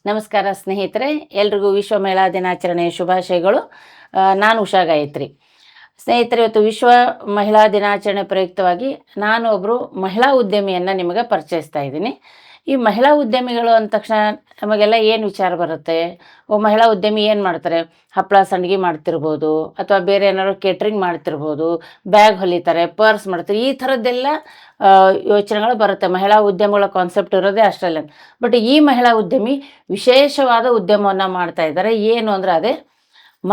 ನಮಸ್ಕಾರ ಸ್ನೇಹಿತರೆ, ಎಲ್ರಿಗೂ ವಿಶ್ವ ಮಹಿಳಾ ದಿನಾಚರಣೆಯ ಶುಭಾಶಯಗಳು. ನಾನು ಉಷಾ ಗಾಯತ್ರಿ. ಸ್ನೇಹಿತರೆ, ಇವತ್ತು ವಿಶ್ವ ಮಹಿಳಾ ದಿನಾಚರಣೆ ಪ್ರಯುಕ್ತವಾಗಿ ನಾನು ಒಬ್ಬರು ಮಹಿಳಾ ಉದ್ಯಮಿಯನ್ನು ನಿಮಗೆ ಪರಿಚಯಿಸ್ತಾ ಇದ್ದೀನಿ. ಈ ಮಹಿಳಾ ಉದ್ಯಮಿಗಳು ಅಂದ ತಕ್ಷಣ ನಮಗೆಲ್ಲ ಏನು ವಿಚಾರ ಬರುತ್ತೆ? ಮಹಿಳಾ ಉದ್ಯಮಿ ಏನು ಮಾಡ್ತಾರೆ? ಹಪ್ಪಳ ಸಂಡಿಗೆ ಮಾಡ್ತಿರ್ಬೋದು, ಅಥವಾ ಬೇರೆ ಏನಾದ್ರು ಕೇಟ್ರಿಂಗ್ ಮಾಡ್ತಿರ್ಬೋದು, ಬ್ಯಾಗ್ ಹೊಲಿತಾರೆ, ಪರ್ಸ್ ಮಾಡ್ತಾರೆ, ಈ ಥರದ್ದೆಲ್ಲ ಯೋಚನೆಗಳು ಬರುತ್ತೆ. ಮಹಿಳಾ ಉದ್ಯಮಗಳ ಕಾನ್ಸೆಪ್ಟ್ ಇರೋದೇ ಅಷ್ಟರಲ್ಲ. ಬಟ್ ಈ ಮಹಿಳಾ ಉದ್ಯಮಿ ವಿಶೇಷವಾದ ಉದ್ಯಮವನ್ನು ಮಾಡ್ತಾ ಇದ್ದಾರೆ. ಏನು ಅಂದರೆ ಅದೇ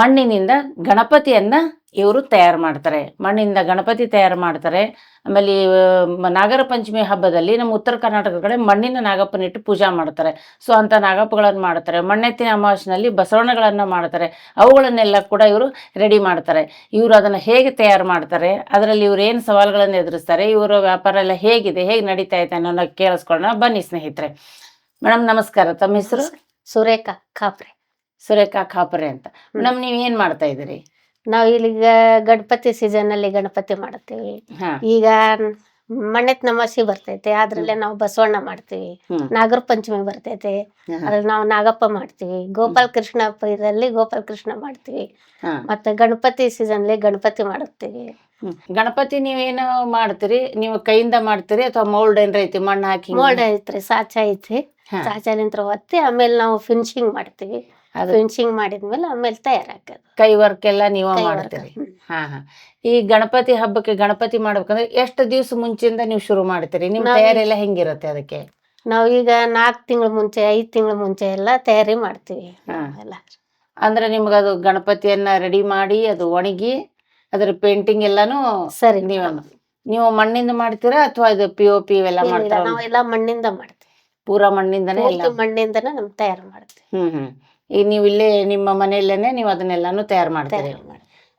ಮಣ್ಣಿನಿಂದ ಗಣಪತಿಯನ್ನು ಇವರು ತಯಾರು ಮಾಡ್ತಾರೆ. ಮಣ್ಣಿನಿಂದ ಗಣಪತಿ ತಯಾರು ಮಾಡ್ತಾರೆ. ಆಮೇಲೆ ನಾಗರ ಪಂಚಮಿ ಹಬ್ಬದಲ್ಲಿ ನಮ್ಮ ಉತ್ತರ ಕರ್ನಾಟಕದ ಕಡೆ ಮಣ್ಣಿನ ನಾಗಪ್ಪನಿಟ್ಟು ಪೂಜಾ ಮಾಡ್ತಾರೆ. ಸೊ ಅಂಥ ನಾಗಪ್ಪಗಳನ್ನು ಮಾಡ್ತಾರೆ. ಮಣ್ಣೆತ್ತಿನ ಅಮಾವಾಸ್ಯೆಯಲ್ಲಿ ಬಸವಣ್ಣಗಳನ್ನು ಮಾಡ್ತಾರೆ. ಅವುಗಳನ್ನೆಲ್ಲ ಕೂಡ ಇವರು ರೆಡಿ ಮಾಡ್ತಾರೆ. ಇವರು ಅದನ್ನು ಹೇಗೆ ತಯಾರು ಮಾಡ್ತಾರೆ, ಅದರಲ್ಲಿ ಇವರು ಏನು ಸವಾಲುಗಳನ್ನು ಎದುರಿಸ್ತಾರೆ, ಇವರ ವ್ಯಾಪಾರ ಎಲ್ಲ ಹೇಗಿದೆ, ಹೇಗೆ ನಡೀತಾ ಇದೆ ಅನ್ನೋದನ್ನ ಕೇಳಿಸ್ಕೊಳ್ಳೋಣ ಬನ್ನಿ ಸ್ನೇಹಿತರೆ. ಮೇಡಮ್ ನಮಸ್ಕಾರ. ತಮ್ಮ ಹೆಸರು? ಸುರೇಖಾ ಕಾಪ್ರೆ. ಸುರೇಖಾ ಖಾಪರೆ ಅಂತ. ಮೇಡಮ್ ನೀವು ಏನು ಮಾಡ್ತಾ ಇದ್ದೀರಿ? ನಾವು ಇಲ್ಲಿಗ ಗಣಪತಿ ಸೀಸನ್ ಅಲ್ಲಿ ಗಣಪತಿ ಮಾಡ್ತೀವಿ. ಈಗ ಮಣ್ಣೆತ್ ನಮಾಸಿ ಬರ್ತೈತೆ, ಅದ್ರಲ್ಲೇ ನಾವು ಬಸವಣ್ಣ ಮಾಡ್ತೀವಿ. ನಾಗರ ಪಂಚಮಿ ಬರ್ತೈತೆ, ಅದ್ರಲ್ಲಿ ನಾವು ನಾಗಪ್ಪ ಮಾಡ್ತೀವಿ. ಗೋಪಾಲ ಕೃಷ್ಣ ಇದರಲ್ಲಿ ಗೋಪಾಲ ಕೃಷ್ಣ ಮಾಡ್ತೀವಿ. ಮತ್ತೆ ಗಣಪತಿ ಸೀಸನ್ ಅಲ್ಲಿ ಗಣಪತಿ ಮಾಡುತ್ತೀವಿ. ಗಣಪತಿ ನೀವೇನು ಮಾಡ್ತೀರಿ? ನೀವು ಕೈಯಿಂದ ಮಾಡ್ತೀರಿ ಅಥವಾ ಮೌಲ್ಡ್ ಏನ್ರ ಐತಿ ಮಣ್ಣು ಹಾಕಿ? ಮೋಲ್ಡ್ ಐತ್ರಿ, ಸಾಚ ಐತಿ. ಸಾಚಲಿಂತ್ರ ಒತ್ತಿ ಆಮೇಲೆ ನಾವು ಫಿನಿಶಿಂಗ್ ಮಾಡ್ತೀವಿ. ಫಿನಿಶಿಂಗ್ ಮಾಡಿದ್ಮೇಲೆ ಆಮೇಲೆ ತಯಾರಾಕೋದು. ಕೈ ವರ್ಕ್ ಎಲ್ಲ ನೀವು ಮಾಡ್ತೀರಿ? ಈ ಗಣಪತಿ ಹಬ್ಬಕ್ಕೆ ಗಣಪತಿ ಮಾಡ್ಬೇಕಂದ್ರೆ ಎಷ್ಟು ದಿವಸ ಮುಂಚೆಯಿಂದ ನೀವು ಶುರು ಮಾಡ್ತೀರಿ? ನಿಮ್ ತಯಾರಿ ಎಲ್ಲ ಹೆಂಗಿರುತ್ತೆ ಅದಕ್ಕೆ? ನಾವು ಈಗ 4 ತಿಂಗಳ ಮುಂಚೆ 5 ತಿಂಗಳ ಮುಂಚೆ ಎಲ್ಲ ತಯಾರಿ ಮಾಡ್ತೀವಿ. ಅಂದ್ರೆ ನಿಮ್ಗೆ ಅದು ಗಣಪತಿಯನ್ನ ರೆಡಿ ಮಾಡಿ ಅದು ಒಣಗಿ ಅದ್ರ ಪೇಂಟಿಂಗ್ ಎಲ್ಲಾನು ಸರಿ ನೀವು ಮಣ್ಣಿಂದ ಮಾಡ್ತೀರಾ ಅಥವಾ ಇದು POP ಇವೆಲ್ಲ ಮಾಡ್ತೀರಾ? ನಾವೆಲ್ಲ ಮಣ್ಣಿಂದ ಮಾಡ್ತೀವಿ. ಪೂರಾ ಮಣ್ಣಿಂದನೇ ಎಲ್ಲ? ಮಣ್ಣಿಂದನೇ ನಮ್ ತಯಾರು ಮಾಡ್ತೀವಿ. ಈಗ ನೀವು ಇಲ್ಲೇ ನಿಮ್ಮ ಮನೆಯಲ್ಲೇನೆ ನೀವು ಅದನ್ನೆಲ್ಲಾನು ತಯಾರು ಮಾಡ್ತೀರಿ?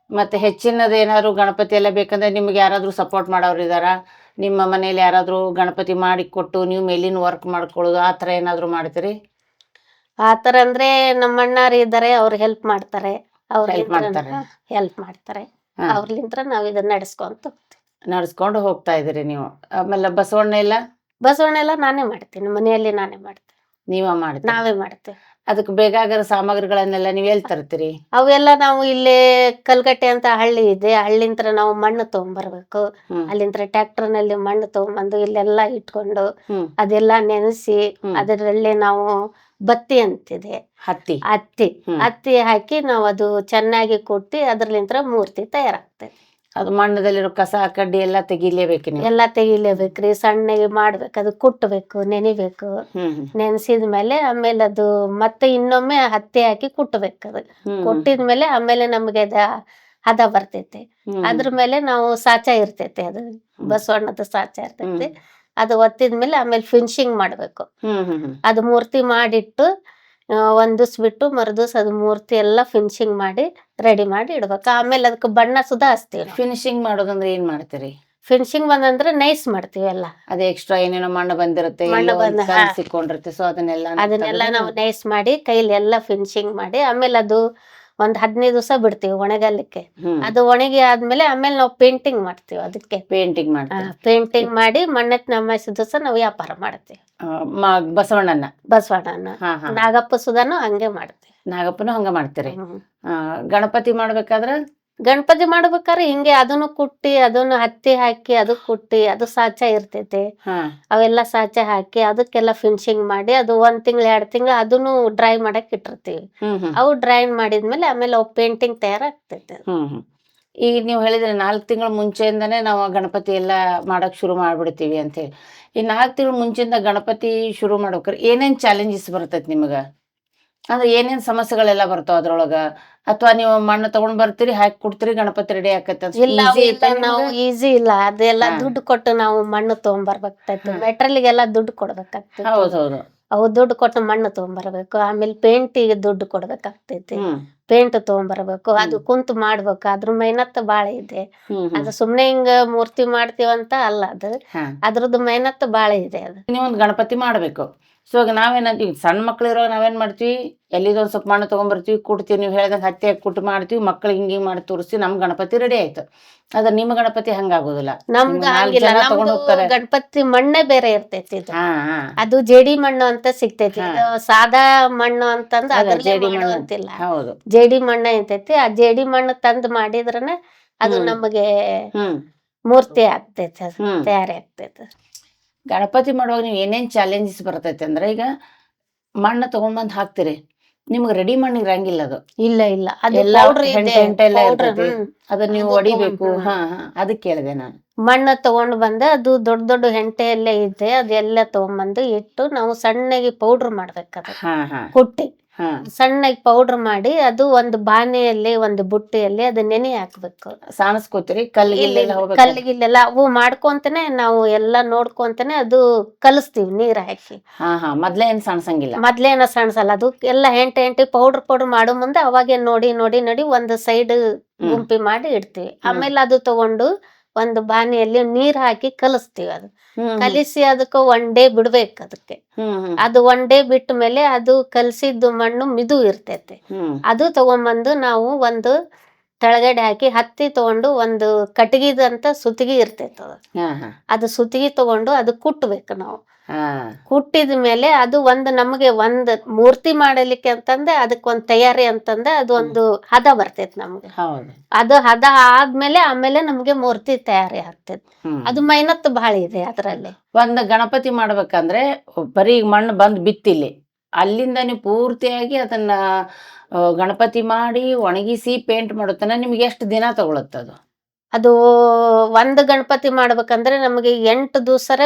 ಮತ್ತೆ ಹೆಚ್ಚಿನದು ಏನಾದ್ರು ಗಣಪತಿ ಎಲ್ಲ ಬೇಕಂದ್ರೆ ನಿಮ್ಗೆ ಯಾರಾದ್ರೂ ಸಪೋರ್ಟ್ ಮಾಡೋರು ಇದಾರ? ನಿಮ್ಮ ಮನೇಲಿ ಯಾರಾದ್ರೂ ಗಣಪತಿ ಮಾಡಿ ಕೊಟ್ಟು ನೀವು ಮೇಲಿನ ವರ್ಕ್ ಮಾಡ್ಕೊಳ್ಳೋದು ಆ ಥರ ಏನಾದ್ರು ಮಾಡ್ತೀರಿ? ಆತರ ಅಂದ್ರೆ ನಮ್ಮ ಅಣ್ಣಾರು ಇದ್ದಾರೆ, ಅವ್ರು ಹೆಲ್ಪ್ ಮಾಡ್ತಾರೆ. ಹೆಲ್ಪ್ ಮಾಡ್ತಾರೆ. ಅವ್ರಲಿಂತ್ರ ನಾವ್ ಇದನ್ನ ನಡ್ಸ್ಕೊಂಡು ಹೋಗ್ತಾ ಇದೀರಿ ನೀವು. ಆಮೇಲೆ ಬಸವಣ್ಣ ಎಲ್ಲ? ಬಸವಣ್ಣ ಎಲ್ಲ ನಾನೇ ಮಾಡ್ತೀನಿ, ಮನೆಯಲ್ಲಿ ನಾನೇ ಮಾಡ್ತೀನಿ. ನಾವೇ ಮಾಡ್ತೇವೆ. ಅದಕ್ಕೆ ಬೇಕಾಗಿರೋ ಸಾಮಗ್ರಿಗಳನ್ನೆಲ್ಲ ನೀವು ಎಲ್ಲಿ ತರ್ತೀರಿ? ಅವೆಲ್ಲ ನಾವು ಇಲ್ಲೇ ಕಲ್ಗಟ್ಟೆ ಅಂತ ಹಳ್ಳಿ ಇದೆ, ಹಳ್ಳಿಂತ್ರ ನಾವು ಮಣ್ಣು ತಗೊಂಡ್ಬರ್ಬೇಕು. ಅಲ್ಲಿಂತ್ರ ಟ್ರ್ಯಾಕ್ಟರ್ ನಲ್ಲಿ ಮಣ್ಣು ತಗೊಂಡ್ಬಂದು ಇಲ್ಲೆಲ್ಲ ಇಟ್ಕೊಂಡು ಅದೆಲ್ಲ ನೆನೆಸಿ ಅದರಲ್ಲೇ ನಾವು ಬತ್ತಿ ಅಂತಿದೆ, ಹತ್ತಿ ಹಾಕಿ ನಾವು ಅದು ಚೆನ್ನಾಗಿ ಕೊಟ್ಟಿ ಅದ್ರಲಿಂತ್ರ ಮೂರ್ತಿ ತಯಾರಾಗ್ತದೆ. ಅದು ಮಣ್ಣದಲ್ಲಿರೋ ಕಸ ಕಡ್ಡಿ ಎಲ್ಲ ತೆಗಿಲೇಬೇಕು? ಎಲ್ಲ ತೆಗಿಲೇಬೇಕ್ರಿ. ಸಣ್ಣಗೆ ಮಾಡ್ಬೇಕು, ಅದು ಕುಟ್ಟಬೇಕು, ನೆನಿಬೇಕು. ನೆನೆಸಿದ್ಮೇಲೆ ಆಮೇಲೆ ಅದು ಮತ್ತೆ ಇನ್ನೊಮ್ಮೆ ಹತ್ತಿ ಹಾಕಿ ಕುಟ್ಟಬೇಕು. ಅದು ಕುಟ್ಟಿದ್ಮೇಲೆ ಆಮೇಲೆ ನಮ್ಗೆ ಹದ ಬರ್ತೈತೆ. ಅದ್ರ ಮೇಲೆ ನಾವು ಸಾಚ ಇರ್ತೈತೆ, ಅದು ಬಸವಣ್ಣದ ಸಾಚ ಇರ್ತೈತೆ. ಅದು ಒತ್ತಿದ್ಮೇಲೆ ಆಮೇಲೆ ಫಿನಿಶಿಂಗ್ ಮಾಡ್ಬೇಕು. ಅದು ಮೂರ್ತಿ ಮಾಡಿಟ್ಟು ಒಂದ್ ದಿವ್ಸ ಬಿಟ್ಟು ಮರುದಿವ್ಸ ಅದು ಮೂರ್ತಿ ಎಲ್ಲ ಫಿನಿಶಿಂಗ್ ಮಾಡಿ ರೆಡಿ ಮಾಡಿ ಇಡ್ಬೇಕು. ಆಮೇಲೆ ಅದಕ್ಕೆ ಬಣ್ಣ ಸುಧಾ ಹಚ್ತೀವಿ. ಫಿನಿಶಿಂಗ್ ಮಾಡೋದಂದ್ರೆ ಏನ್ ಮಾಡ್ತೀರಿ? ಫಿನಿಶಿಂಗ್ ಬಂದಂದ್ರೆ ನೈಸ್ ಮಾಡ್ತೀವಿ ಎಲ್ಲ. ಅದೇ ಎಕ್ಸ್ಟ್ರಾ ಏನೇನೋ ಮಣ್ಣು ಬಂದಿರುತ್ತೆ, ಸಿಕ್ಕೊಂಡಿರುತ್ತೆ, ಸೊ ಅದನ್ನೆಲ್ಲ ನಾವು ನೈಸ್ ಮಾಡಿ ಕೈಲಿ ಎಲ್ಲ ಫಿನಿಶಿಂಗ್ ಮಾಡಿ ಆಮೇಲೆ ಅದು ಒಂದ್ 15 ದಿವಸ ಬಿಡ್ತೀವಿ ಒಣಗಲಿಕ್ಕೆ. ಅದು ಒಣಗಿ ಆದ್ಮೇಲೆ ಆಮೇಲೆ ನಾವು ಪೇಂಟಿಂಗ್ ಮಾಡ್ತೀವಿ. ಅದಕ್ಕೆ ಪೇಂಟಿಂಗ್ ಮಾಡಿ ಮಣ್ಣೆತ್ ನಮಾಸಿ ದಿವಸ ನಾವು ವ್ಯಾಪಾರ ಮಾಡ್ತೀವಿ. ಬಸವಣ್ಣನ ನಾಗಪ್ಪ ಸುಧಾನು ಹಂಗೆ ಮಾಡ್ತೀವಿ. ನಾಗಪ್ಪನು ಹಂಗ ಮಾಡ್ತೀರಿ? ಗಣಪತಿ ಮಾಡ್ಬೇಕಾದ್ರೆ ಹಿಂಗೆ ಅದನ್ನು ಕುಟ್ಟಿ ಅದನ್ನು ಹತ್ತಿ ಹಾಕಿ ಅದು ಕುಟ್ಟಿ ಅದು ಸಾಚ ಇರ್ತೈತೆ. ಅವೆಲ್ಲ ಸಾಚ ಹಾಕಿ ಅದಕ್ಕೆಲ್ಲ ಫಿನಿಶಿಂಗ್ ಮಾಡಿ ಅದು 1 ತಿಂಗಳು 2 ತಿಂಗಳು ಅದನ್ನು ಡ್ರೈ ಮಾಡಕ್ ಇಟ್ಟಿರ್ತೀವಿ. ಅವು ಡ್ರೈ ಮಾಡಿದ್ಮೇಲೆ ಆಮೇಲೆ ಅವು ಪೇಂಟಿಂಗ್ ತಯಾರಾಗ್ತೈತೆ. ಈಗ ನೀವು ಹೇಳಿದ್ರೆ 4 ತಿಂಗಳ ಮುಂಚೆಯಿಂದಾನೇ ನಾವು ಗಣಪತಿ ಎಲ್ಲ ಮಾಡಕ್ ಶುರು ಮಾಡ್ಬಿಡ್ತೀವಿ ಅಂತ ಹೇಳಿ. ಈ 4 ತಿಂಗಳ ಮುಂಚೆಯಿಂದ ಗಣಪತಿ ಶುರು ಮಾಡ್ಬೇಕಾರೆ ಏನೇನ್ ಚಾಲೆಂಜಸ್ ಬರ್ತೈತಿ ನಿಮಗ? ಅಂದ್ರೆ ಏನೇನ್ ಸಮಸ್ಯೆಗಳೆಲ್ಲ ಬರ್ತಾವ ಅದ್ರೊಳಗ? ಅಥವಾ ನೀವು ಮಣ್ಣು ತಗೊಂಡ್ ಬರ್ತೀರಿ, ಹಾಕಿ ಕೊಡ್ತೀರಿ, ಗಣಪತಿ ರೆಡಿ ಆಕೈತೆ? ನಾವು ಈಸಿ ಇಲ್ಲ, ಅದೆಲ್ಲ ದುಡ್ಡು ಕೊಟ್ಟು ನಾವು ಮಣ್ಣು ತಗೊಂಡ್ಬರ್ಬೇಕಾಗ್ತೈತಿ. ಮೆಟೀರಿಯಲ್ಗೆಲ್ಲ ದುಡ್ಡು ಕೊಡ್ಬೇಕಾಗ್ತೈತಿ. ಹೌದೌದು. ಅವು ದುಡ್ಡು ಕೊಟ್ಟು ಮಣ್ಣು ತಗೊಂಡ್ಬರ್ಬೇಕು. ಆಮೇಲೆ ಪೇಂಟಿಗೆ ದುಡ್ಡು ಕೊಡ್ಬೇಕಾಗ್ತೈತಿ. ಪೇಂಟ್ ತಗೊಂಡ್ಬರ್ಬೇಕು, ಅದು ಕುಂತು ಮಾಡ್ಬೇಕು, ಅದ್ರ ಮೆಹನತ್ ಬಾಳ ಇದೆ. ಅದು ಸುಮ್ನೆ ಹಿಂಗ ಮೂರ್ತಿ ಮಾಡ್ತೀವಂತ ಅಲ್ಲ, ಅದು ಅದ್ರದ್ದು ಮೆಹನತ್ ಬಾಳ ಇದೆ. ಅದು ನೀವೊಂದು ಗಣಪತಿ ಮಾಡ್ಬೇಕು. ಸೊ ನಾವೇನಂತೀವಿ, ಸಣ್ಣ ಮಕ್ಳು ಇರೋ ನಾವೇನ್ ಮಾಡ್ತೀವಿ, ಎಲ್ಲಿದೊಂದ್ ಸ್ವಲ್ಪ ಮಣ್ಣು ತಗೊಂಡ್ಬರ್ತೀವಿ, ಕುಟ್ತೀವಿ, ನೀವು ಹೇಳ್ದಂಗೆ ಹತ್ತಿ ಕುಟ್ಟು ಮಾಡ್ತೀವಿ, ಮಕ್ಳಿಗೆ ಹಿಂಗೆ ಮಾಡಿ ತೋರಿಸ್ತೀವಿ, ನಮ್ ಗಣಪತಿ ರೆಡಿ ಆಯ್ತು. ಅದ್ರ ನಿಮ್ಮ ಗಣಪತಿ ಹಂಗಾಗೋದಿಲ್ಲ. ನಮ್ದು ಹಂಗಿಲ್ಲ, ನಮ್ದು ಗಣಪತಿ ಮಣ್ಣೆ ಬೇರೆ ಇರ್ತೈತಿ. ಇದು ಅದು ಜೇಡಿ ಮಣ್ಣು ಅಂತ ಸಿಗ್ತೈತಿ. ಇದು ಸಾದಾ ಮಣ್ಣು ಅಂತಂದ್ ಅದ್ರಲ್ಲೇ ಮಾಡುವಂತಿಲ್ಲ, ಜೇಡಿ ಮಣ್ಣ ಇರ್ತೈತಿ. ಆ ಜೇಡಿ ಮಣ್ಣು ತಂದ್ ಮಾಡಿದ್ರನ ಅದು ನಮಗೆ ಮೂರ್ತಿ ಆಗ್ತೈತಿ, ಅದು ತಯಾರಿ ಆಗ್ತೈತಿ. ಗಣಪತಿ ಮಾಡುವಾಗ ನೀವು ಏನೇನ್ ಚಾಲೆಂಜಸ್ ಬರ್ತೈತಿ ಅಂದ್ರೆ, ಈಗ ಮಣ್ಣು ತಗೊಂಡ್ ಬಂದ್ ಹಾಕ್ತಿರಿ, ನಿಮ್ಗೆ ರೆಡಿ ಮಣ್ಣು ಇರಂಗಿಲ್ಲ. ಅದು ಇಲ್ಲ ಇಲ್ಲ, ಅದನ್ನ ನೀವು ಹೊಡಿಬೇಕು. ಅದಕ್ಕೆ ಕೇಳಿದೆ ನಾನು. ಮಣ್ಣು ತಗೊಂಡ್ ಬಂದ ಅದು ದೊಡ್ಡ ದೊಡ್ಡ ಹೆಂಟೆ ಎಲ್ಲ ಇದೆ, ಅದೆಲ್ಲ ತಗೊಂಡ್ಬಂದು ಇಟ್ಟು ನಾವು ಸಣ್ಣಗೆ ಪೌಡರ್ ಮಾಡ್ಬೇಕದ, ಕುಟ್ಟಿ ಸಣ್ಣಗೆ ಪೌಡರ್ ಮಾಡಿ ಅದು ಒಂದು ಬಾಣೆಯಲ್ಲಿ ಒಂದು ಬುಟ್ಟಿಯಲ್ಲಿ ಅದು ನೆನೆ ಹಾಕ್ಬೇಕು. ಸಾಣಿಸ್ಕೋತೀರಿ? ಕಲ್ಲಿಗಿಲ್ಲೆಲ್ಲ ಅವು ಮಾಡ್ಕೊಂತಾನೆ ನಾವು ಎಲ್ಲಾ ನೋಡ್ಕೊಂತಾನೆ ಅದು ಕಲಿಸ್ತೀವಿ ನೀರ್ ಹಾಕಿ. ಮೊದ್ಲೇ ಏನ್ ಸಣ್ಸಂಗಿಲ್ಲ? ಮೊದ್ಲೇನ ಸಣ್ಸಲ್ಲ, ಅದು ಎಲ್ಲ ಹೆಂಟೆ ಪೌಡರ್ ಮಾಡೋ ಮುಂದೆ ಅವಾಗೆ ನೋಡಿ ನೋಡಿ ನೋಡಿ ಒಂದು ಸೈಡ್ ಗುಂಪಿ ಮಾಡಿ ಇಡ್ತೀವಿ. ಆಮೇಲೆ ಅದು ತಗೊಂಡು ಒಂದು ಬಾಣೆಯಲ್ಲಿ ನೀರ್ ಹಾಕಿ ಕಲಿಸ್ತೀವಿ. ಅದು ಕಲಿಸಿ ಅದಕ್ಕೆ ಒನ್ ಡೇ ಬಿಡ್ಬೇಕು. ಅದಕ್ಕೆ ಅದು ಒನ್ ಡೇ ಬಿಟ್ಟ ಮೇಲೆ ಅದು ಕಲಸಿದ್ದು ಮಣ್ಣು ಮಿದು ಇರ್ತೈತಿ. ಅದು ತಗೊಂಬಂದು ನಾವು ಒಂದು ತೆಳಗಡೆ ಹಾಕಿ ಹತ್ತಿ ತಗೊಂಡು ಒಂದು ಕಟ್ಟಿಗೆದಂತ ಸುತ್ತಿಗೆ ಇರ್ತೈತ, ಅದು ಸುತ್ತಿಗೆ ತಗೊಂಡು ಅದು ಕುಟ್ಬೇಕು ನಾವು. ಕುಟ್ಟಿದ ಮೇಲೆ ಅದು ಒಂದು ನಮಗೆ ಒಂದ್ ಮೂರ್ತಿ ಮಾಡಲಿಕ್ಕೆ ಅಂತಂದ್ರೆ ಅದಕ್ಕೆ ಒಂದ್ ತಯಾರಿ ಅಂತಂದ್ರೆ ಅದು ಒಂದು ಹದ ಬರ್ತೈತಿ ನಮ್ಗೆ. ಅದು ಹದ ಆದ್ಮೇಲೆ ಆಮೇಲೆ ನಮ್ಗೆ ಮೂರ್ತಿ ತಯಾರಿ ಆಗ್ತೈತಿ. ಅದು ಮೆಹನತ್ ಬಹಳ ಇದೆ ಅದ್ರಲ್ಲಿ. ಒಂದ್ ಗಣಪತಿ ಮಾಡ್ಬೇಕಂದ್ರೆ ಬರೀ ಮಣ್ಣು ಬಂದ್ ಬಿತ್ತಿಲ್ಲಿ, ಅಲ್ಲಿಂದ ನೀವು ಪೂರ್ತಿಯಾಗಿ ಅದನ್ನ ಗಣಪತಿ ಮಾಡಿ ಒಣಗಿಸಿ ಪೇಂಟ್ ಮಾಡುತ್ತಾನ ನಿಮ್ಗೆ ಎಷ್ಟು ದಿನ ತಗೊಳತ್ತದು? ಅದು ಒಂದ್ ಗಣಪತಿ ಮಾಡ್ಬೇಕಂದ್ರೆ ನಮಗೆ 8 ದಿವಸರ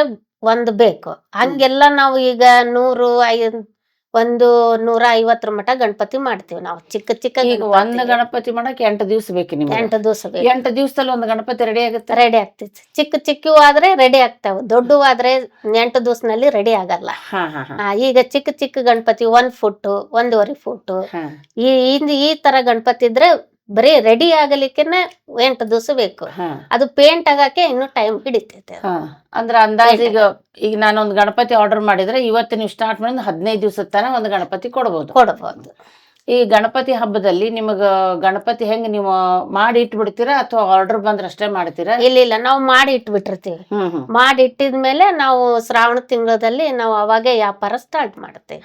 ಒಂದ್ ಬೇಕು. ಹಂಗೆಲ್ಲ ನಾವು ಈಗ 150 ಮಟ ಗಣಪತಿ ಮಾಡ್ತೀವಿ ನಾವು. ಚಿಕ್ಕ ಚಿಕ್ಕ ಒಂದ್ ಗಣಪತಿ ಮಾಡಕ್ 8 ದಿವ್ಸ ಬೇಕು ನಿಮ್ಗೆ? 8 ದಿವಸ ಬೇಕು. 8 ದಿವ್ಸದಲ್ಲಿ ಒಂದ್ ಗಣಪತಿ ರೆಡಿ ಆಗುತ್ತೆ? ರೆಡಿ ಆಗ್ತೈತಿ. ಚಿಕ್ಕ ಆದ್ರೆ ರೆಡಿ ಆಗ್ತಾವ, ದೊಡ್ಡ ಆದ್ರೆ 8 ದಿವಸನಲ್ಲಿ ರೆಡಿ ಆಗಲ್ಲ. ಈಗ ಚಿಕ್ಕ ಗಣಪತಿ 1 ಫುಟ್ 1.5 ಫುಟ್ ಈ ತರ ಗಣಪತಿ ಇದ್ರೆ ಬರೀ ರೆಡಿ ಆಗಲಿಕ್ಕೆನೆ 8 ದಿವಸ ಬೇಕು. ಅದು ಪೇಂಟ್ ಆಗಕ್ಕೆ ಇನ್ನು ಟೈಮ್ ಹಿಡಿತೈತೆ. ಅಂದ್ರೆ ಅಂದಾಜಿಗೆ ಈಗ ನಾನೊಂದು ಗಣಪತಿ ಆರ್ಡರ್ ಮಾಡಿದ್ರೆ ಇವತ್ತು ನೀವು ಸ್ಟಾರ್ಟ್ ಮಾಡಿದ್ರೆ 15 ದಿವಸದ ತನಕ ಒಂದು ಗಣಪತಿ ಕೊಡಬಹುದು. ಈ ಗಣಪತಿ ಹಬ್ಬದಲ್ಲಿ ನಿಮಗ ಗಣಪತಿ ಹೆಂಗ್ ನೀವು ಮಾಡಿ ಇಟ್ಬಿಡ್ತೀರಾ ಅಥವಾ ಆರ್ಡರ್ ಬಂದ್ರೆ ಅಷ್ಟೇ ಮಾಡ್ತೀರಾ? ಇಲ್ಲ, ನಾವು ಮಾಡಿ ಇಟ್ಬಿಟ್ಟಿರ್ತೀವಿ. ಮಾಡಿ ಇಟ್ಟಿದ್ಮೇಲೆ ನಾವು ಶ್ರಾವಣ ತಿಂಗಳಲ್ಲಿ ನಾವು ಅವಾಗೆ ವ್ಯಾಪಾರ ಸ್ಟಾರ್ಟ್ ಮಾಡ್ತೇವೆ.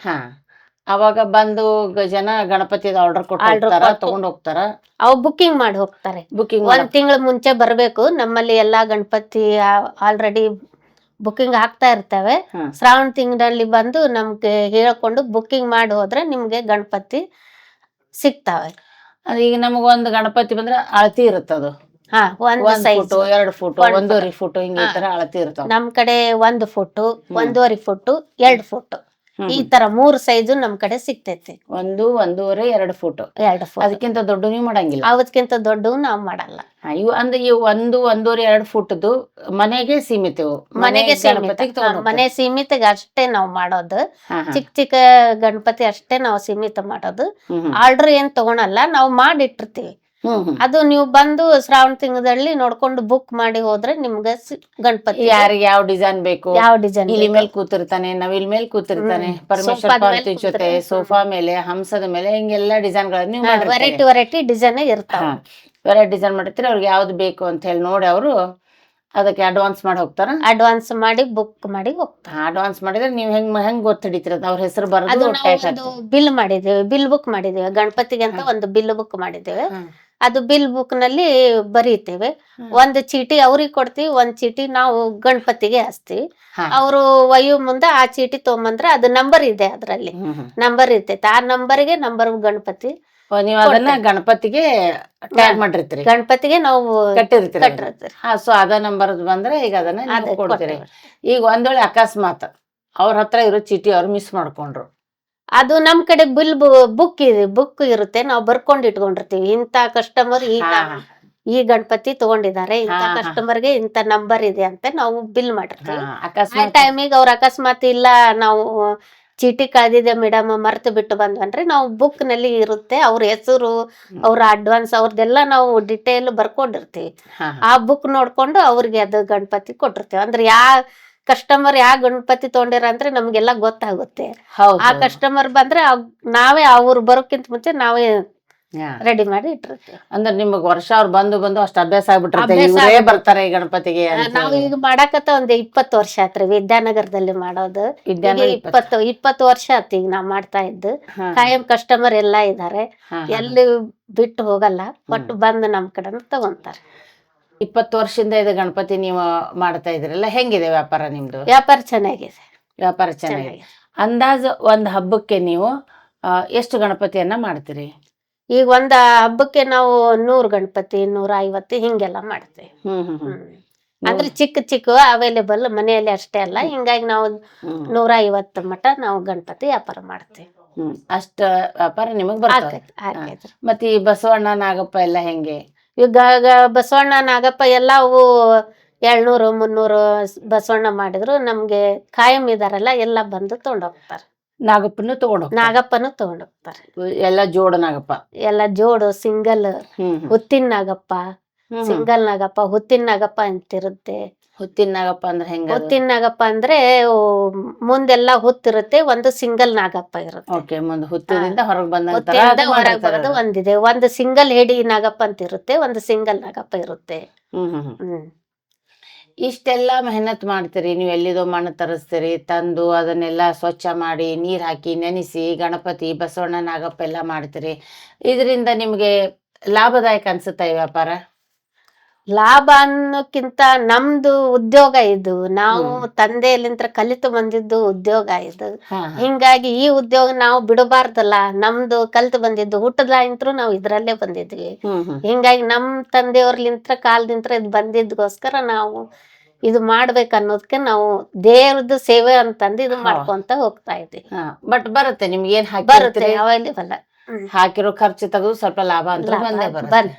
ಅವಾಗ ಬಂದು ಜನ ಗಣಪತಿ ಆರ್ಡರ್ ತಗೊಂಡ್ ಹೋಗ್ತಾರ? ಅವ್ ಬುಕ್ಕಿಂಗ್ ಮಾಡಿ ಹೋಗ್ತಾರೆ. ಒಂದ್ ತಿಂಗಳ ಮುಂಚೆ ಬರ್ಬೇಕು. ನಮ್ಮಲ್ಲಿ ಎಲ್ಲಾ ಗಣಪತಿ ಆಲ್ರೆಡಿ ಬುಕ್ಕಿಂಗ್ ಆಗ್ತಾ ಇರ್ತವೆ. ಶ್ರಾವಣ ತಿಂಗಳಲ್ಲಿ ಬಂದು ನಮ್ಗೆ ಹೇಳ್ಕೊಂಡು ಬುಕ್ಕಿಂಗ್ ಮಾಡಿ ಹೋದ್ರೆ ನಿಮ್ಗೆ ಗಣಪತಿ ಸಿಗ್ತಾವೆ. ಈಗ ನಮಗ ಒಂದ್ ಗಣಪತಿ ಬಂದ್ರೆ ಅಳತಿ ಇರುತ್ತದು? 1 ಫುಟ್ 2 ಫುಟ್ 1.5 ಫುಟ್ ಹಿಂಗ ಈ ತರ ಅಳತಿ ಇರ್ತಾವ. ನಮ್ ಕಡೆ 1 ಫುಟ್ 1.5 ಫುಟ್ 2 ಫುಟ್ ಈ ತರ 3 ಸೈಜು ನಮ್ ಕಡೆ ಸಿಗ್ತೈತಿ. 1, 1.5, 2 ಫುಟ್. ಅದಕ್ಕಿಂತ ದೊಡ್ಡ ನೀವು ಮಾಡಂಗಿಲ್ಲ? ಅದಕ್ಕಿಂತ ದೊಡ್ಡ ನಾವ್ ಮಾಡಲ್ಲ. ಇವು ಅಂದ್ರೆ ಈ 1, 1.5, 2 ಫುಟ್ದು ಮನೆಗೆ ಸೀಮಿತ? ಮನೆಗೆ ಮನೆ ಸೀಮಿತಗೆ ಅಷ್ಟೇ ನಾವ್ ಮಾಡೋದು. ಚಿಕ್ಕ ಗಣಪತಿ ಅಷ್ಟೇ ನಾವು ಸೀಮಿತ ಮಾಡೋದು. ಆರ್ಡರ್ ಏನ್ ತಗೊಳಲ್ಲ, ನಾವು ಮಾಡಿಟ್ಟಿರ್ತೀವಿ. ಅದು ನೀವು ಬಂದು ಶ್ರಾವಣ ತಿಂಗಳಲ್ಲಿ ನೋಡ್ಕೊಂಡು ಬುಕ್ ಮಾಡಿ ಹೋದ್ರೆ ನಿಮ್ಗೆ ಗಣಪತಿ ಯಾರಿಗೆ ಯಾವ ಡಿಸೈನ್ ಬೇಕು, ಯಾವ ಡಿಸೈನ್ ಇಲ್ಲಿ ಮೇಲೆ ಕೂತಿರ್ತಾನೆ, ನವಿಲ್ ಮೇಲೆ ಕೂತಿರ್ತಾನೆ, ಪರಮೇಶ್ವರ ಪಾರ್ವತಿ ಜೊತೆ ಸೋಫಾ ಮೇಲೆ, ಹಂಸದ ಮೇಲೆ, ಹಿಂಗೆಲ್ಲಾ ಡಿಸೈನ್ ಗಳನ್ನ ವೆರೈಟಿ ಡಿಸೈನ್ ಇರ್ತಾವ. ವೆರೈಟಿ ಡಿಸೈನ್ ಮಾಡಿರ್ತೀರಿ. ಅವ್ರಿಗೆ ಯಾವ್ದು ಬೇಕು ಅಂತ ಹೇಳಿ ನೋಡಿ ಅವರು ಅದಕ್ಕೆ ಅಡ್ವಾನ್ಸ್ ಮಾಡಿ ಹೋಗ್ತಾರ? ಅಡ್ವಾನ್ಸ್ ಮಾಡಿ ಬುಕ್ ಮಾಡಿ ಹೋಗ್ತಾರ. ಅಡ್ವಾನ್ಸ್ ಮಾಡಿದ್ರೆ ನೀವು ಹೆಂಗ್ ಗೊತ್ತಿಡಿತೀರ? ಅವ್ರ ಹೆಸರು ಬರೋದು ಬಿಲ್ ಮಾಡಿದ್ದೇವೆ, ಬಿಲ್ ಬುಕ್ ಮಾಡಿದ್ದೇವೆ. ಗಣಪತಿಗೆ ಅಂತ ಒಂದು ಬಿಲ್ ಬುಕ್ ಮಾಡಿದ್ದೇವೆ. ಅದು ಬಿಲ್ ಬುಕ್ ನಲ್ಲಿ ಬರೀತೇವೆ. ಒಂದು ಚೀಟಿ ಅವ್ರಿಗೆ ಕೊಡ್ತೀವಿ, ಒಂದ್ ಚೀಟಿ ನಾವು ಗಣಪತಿಗೆ ಹಚ್ತೀವಿ. ಅವರು ಒಯ್ಯೋ ಮುಂದೆ ಆ ಚೀಟಿ ತಗೊಂಬಂದ್ರೆ ಅದು ನಂಬರ್ ಇದೆ, ಅದ್ರಲ್ಲಿ ನಂಬರ್ ಇರ್ತೈತೆ. ಆ ನಂಬರ್ಗೆ ನಂಬರ್ ಗಣಪತಿ ನೀವು ಅದನ್ನ ಗಣಪತಿಗೆ ಟ್ಯಾಗ್ ಮಾಡಿರ್ತೀರಿ, ಗಣಪತಿಗೆ ನಾವು ಕಟ್ಟಿರ್ತೀರಿ. ಸೊ ಅದ ನಂಬರ್ ಬಂದ್ರೆ ಈಗ ಅದನ್ನ ಕೊಡ್ತೀರಿ. ಈಗ ಒಂದ್ ವೇಳೆ ಅಕಸ್ಮಾತ್ ಅವ್ರ ಹತ್ರ ಇರೋ ಚೀಟಿ ಅವ್ರು ಮಿಸ್ ಮಾಡ್ಕೊಂಡ್ರು, ಅದು ನಮ್ ಕಡೆ ಬಿಲ್ ಬುಕ್ ಇರುತ್ತೆ, ನಾವು ಬರ್ಕೊಂಡ್ ಇಟ್ಕೊಂಡಿರ್ತೀವಿ. ಇಂತ ಕಸ್ಟಮರ್ ಈ ಗಣಪತಿ ತಗೊಂಡಿದ್ದಾರೆ, ಇಂತ ಕಸ್ಟಮರ್ಗೆ ಇಂತ ನಂಬರ್ ಇದೆ ಅಂತ ನಾವು ಬಿಲ್ ಮಾಡಿರ್ತೀವಿ. ಆ ಟೈಮಿಗೆ ಅವ್ರ ಅಕಸ್ಮಾತ್ ಇಲ್ಲ ನಾವು ಚೀಟಿ ಕಳೆದಿದೆ ಮೇಡಮ್ ಮರ್ತು ಬಿಟ್ಟು ಬಂದ್ವನ್ರಿ ನಾವು ಬುಕ್ ನಲ್ಲಿ ಇರುತ್ತೆ ಅವ್ರ ಹೆಸರು ಅವ್ರ ಅಡ್ವಾನ್ಸ್ ಅವ್ರದ್ದೆಲ್ಲ ನಾವು ಡಿಟೇಲ್ ಬರ್ಕೊಂಡಿರ್ತೀವಿ. ಆ ಬುಕ್ ನೋಡ್ಕೊಂಡು ಅವ್ರಿಗೆ ಅದು ಗಣಪತಿ ಕೊಟ್ಟಿರ್ತೀವಿ. ಅಂದ್ರೆ ಕಸ್ಟಮರ್ ಗಣಪತಿ ತೊಗೊಂಡಿರ ಅಂದ್ರೆ ನಮ್ಗೆಲ್ಲ ಗೊತ್ತಾಗುತ್ತೆ. ಆ ಕಸ್ಟಮರ್ ಬಂದ್ರೆ ನಾವೇ ಅವ್ರು ಬರೋಕ್ಕಿಂತ ಮುಂಚೆ ನಾವೇ ರೆಡಿ ಮಾಡಿ ಇಟ್ಟಿರ್ತೀವಿ. ಅಂದ್ರೆ ನಿಮಗ್ ವರ್ಷ ಅವ್ರು ಬಂದು ಅಷ್ಟು ಅಭ್ಯಾಸ ಆಗ್ಬಿಟ್ಟಿರುತ್ತೆ, ಬರ್ತಾರೆ ಈ ಗಣಪತಿಗೆ. ನಾವು ಈಗ ಮಾಡಾಕತ್ತ ಒಂದ್ 20 ವರ್ಷ ಆತ್ರಿ ವಿದ್ಯಾನಗರದಲ್ಲಿ ಮಾಡೋದು. 20 ವರ್ಷ ಆತ್ ಈಗ ನಾವ್ ಮಾಡ್ತಾ ಇದ್ದು. ಕಾಯಂ ಕಸ್ಟಮರ್ ಎಲ್ಲಾ ಇದಾರೆ, ಎಲ್ಲಿ ಬಿಟ್ಟು ಹೋಗಲ್ಲ, ಒಟ್ಟು ಬಂದು ನಮ್ ಕಡೆ ತಗೊಂತಾರೆ. 20 ವರ್ಷದಿಂದ ಇದು ಗಣಪತಿ ನೀವು ಮಾಡ್ತಾ ಇದ್ರಲ್ಲ, ಹೆಂಗಿದೆ ವ್ಯಾಪಾರ ನಿಮ್ದು? ವ್ಯಾಪಾರ ಚೆನ್ನಾಗಿದೆ. ವ್ಯಾಪಾರ ಚೆನ್ನಾಗಿದೆ. ಅಂದಾಜು ಒಂದ್ ಹಬ್ಬಕ್ಕೆ ನೀವು ಎಷ್ಟು ಗಣಪತಿಯನ್ನ ಮಾಡ್ತೀರಿ? ಈಗ ಒಂದ್ ಹಬ್ಬಕ್ಕೆ ನಾವು 100 ಗಣಪತಿ 150 ಹಿಂಗೆಲ್ಲ ಮಾಡ್ತೇವೆ. ಅಂದ್ರೆ ಚಿಕ್ಕ ಅವೈಲೇಬಲ್ ಮನೆಯಲ್ಲಿ ಅಷ್ಟೇ ಅಲ್ಲ, ಹಿಂಗಾಗಿ ನಾವು 150 ಮಟ ನಾವು ಗಣಪತಿ ವ್ಯಾಪಾರ ಮಾಡ್ತೇವೆ. ಅಷ್ಟ ವ್ಯಾಪಾರ ನಿಮಗ್ ಬರ್ತದೆ. ಮತ್ತೆ ಈ ಬಸವಣ್ಣ ನಾಗಪ್ಪ ಎಲ್ಲ ಹೆಂಗೆ? ಈಗ ಬಸವಣ್ಣ ನಾಗಪ್ಪ ಎಲ್ಲ ಅವು 200 300 ಬಸವಣ್ಣ ಮಾಡಿದ್ರು ನಮ್ಗೆ ಕಾಯಂ ಇದಾರಲ್ಲ ಎಲ್ಲ ಬಂದು ತಗೊಂಡೋಗ್ತಾರೆ. ನಾಗಪ್ಪನು ತಗೊಂಡೋಗ್ತಾರೆ. ಎಲ್ಲ ಜೋಡ ನಾಗಪ್ಪ, ಎಲ್ಲ ಜೋಡು, ಸಿಂಗಲ್, ಹುತ್ತಿನ ನಾಗಪ್ಪ, ಸಿಂಗಲ್ ನಾಗಪ್ಪ, ಹುತ್ತಿನ ನಾಗಪ್ಪ ಅಂತಿರುತ್ತೆ. ಹುತ್ತಿನ ನಾಗಪ್ಪ ಅಂದ್ರೆ ಹೆಂಗ? ಹುತ್ತಿನ ನಾಗಪ್ಪ ಅಂದ್ರೆ ಮುಂದೆಲ್ಲ ಹುತ್ತಿರುತ್ತೆ, ಒಂದು ಸಿಂಗಲ್ ನಾಗಪ್ಪ ಇರುತ್ತೆ. ಮುಂದೆ ಹುತ್ತದಿಂದ ಹೊರಗೆ ಬರೋದು ಒಂದಿದೆ. ಒಂದು ಸಿಂಗಲ್ ಹೇಡಿ ನಾಗಪ್ಪ ಅಂತ ಇರುತ್ತೆ, ಒಂದು ಸಿಂಗಲ್ ನಾಗಪ್ಪ ಇರುತ್ತೆ. ಇಷ್ಟೆಲ್ಲ ಮೆಹನತ್ ಮಾಡ್ತೀರಿ ನೀವು, ಎಲ್ಲಿದೋ ಮಣ್ಣು ತರಿಸ್ತೀರಿ, ತಂದು ಅದನ್ನೆಲ್ಲ ಸ್ವಚ್ಛ ಮಾಡಿ ನೀರ್ ಹಾಕಿ ನೆನೆಸಿ ಗಣಪತಿ ಬಸವಣ್ಣ ನಾಗಪ್ಪ ಎಲ್ಲ ಮಾಡ್ತೀರಿ. ಇದರಿಂದ ನಿಮ್ಗೆ ಲಾಭದಾಯಕ ಅನ್ಸುತ್ತಾ ಈ ವ್ಯಾಪಾರ? ಲಾಭ ಅನ್ನೋಕ್ಕಿಂತ ನಮ್ದು ಉದ್ಯೋಗ ಇದು, ನಾವು ತಂದೆಯಲ್ಲಿಂತ್ರ ಕಲಿತು ಬಂದಿದ್ದು ಉದ್ಯೋಗ ಇದು. ಹಿಂಗಾಗಿ ಈ ಉದ್ಯೋಗ ನಾವು ಬಿಡಬಾರ್ದಲ್ಲ. ನಮ್ದು ಕಲಿತು ಬಂದಿದ್ದು ಹುಟ್ಟದಾಗಿಂತ್ರು ನಾವು ಇದ್ರಲ್ಲೇ ಬಂದಿದ್ವಿ. ಹಿಂಗಾಗಿ ನಮ್ ತಂದೆಯವ್ರಲಿಂತ್ರ ಕಾಲದಿಂತ್ರ ಇದು ಬಂದಿದ್ಗೋಸ್ಕರ ನಾವು ಇದು ಮಾಡ್ಬೇಕು ಅನ್ನೋದಕ್ಕೆ ನಾವು ದೇವ್ರದ್ದು ಸೇವೆ ಅಂತಂದು ಇದು ಮಾಡ್ಕೊಂತ ಹೋಗ್ತಾ ಇದ್ದೀವಿ. ಬಟ್ ಬರುತ್ತೆ ನಿಮ್ಗೆ ಏನ್ ಬರುತ್ತೆ, ಅವೈಲೇಬಲ್ ಹಾಕಿರೋ ಖರ್ಚು ತೆಗೆದು ಸ್ವಲ್ಪ ಲಾಭ ಅಂತ ಬಂದೇ ಬರುತ್ತೆ.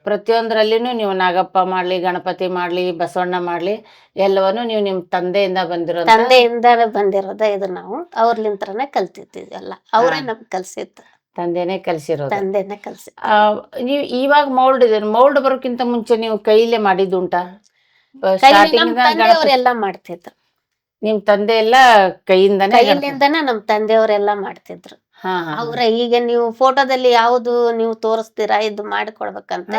ಪ್ರತಿಯೊಂದರಲ್ಲಿನೂ ನೀವು ನಾಗಪ್ಪ ಮಾಡ್ಲಿ, ಗಣಪತಿ ಮಾಡ್ಲಿ, ಬಸವಣ್ಣ ಮಾಡ್ಲಿ, ಎಲ್ಲವನ್ನು ನೀವು ನಿಮ್ ತಂದೆಯಿಂದ ಬಂದಿರೋದ ಇದು. ನಾವು ಅವ್ರಲಿಂತ್ರನೇ ಕಲ್ತಿದ್ದೀವಿ ಎಲ್ಲ, ಅವರೇ ನಮ್ಗೆ ಕಲ್ಸಿತ್ತು. ತಂದೆನೆ ಕಲ್ಸಿರೋದು. ನೀವು ಇವಾಗ ಮೌಲ್ಡ್ ಬರೋಕ್ಕಿಂತ ಮುಂಚೆ ನೀವು ಕೈಲೇ ಮಾಡಿದ್ದುಂಟಾ? ತಂದೆಯವರೆಲ್ಲ ಮಾಡ್ತಿದ್ರು. ನಿಮ್ ತಂದೆ ಎಲ್ಲ ಕೈಯಿಂದನೇ ನಮ್ ತಂದೆಯವರೆಲ್ಲ ಮಾಡ್ತಿದ್ರು. ಅವ್ರ ಈಗ ನೀವು ಫೋಟೋದಲ್ಲಿ ಯಾವ್ದು ನೀವು ತೋರಿಸ್ತೀರಾ ಇದು ಮಾಡಿಕೊಡ್ಬೇಕಂತ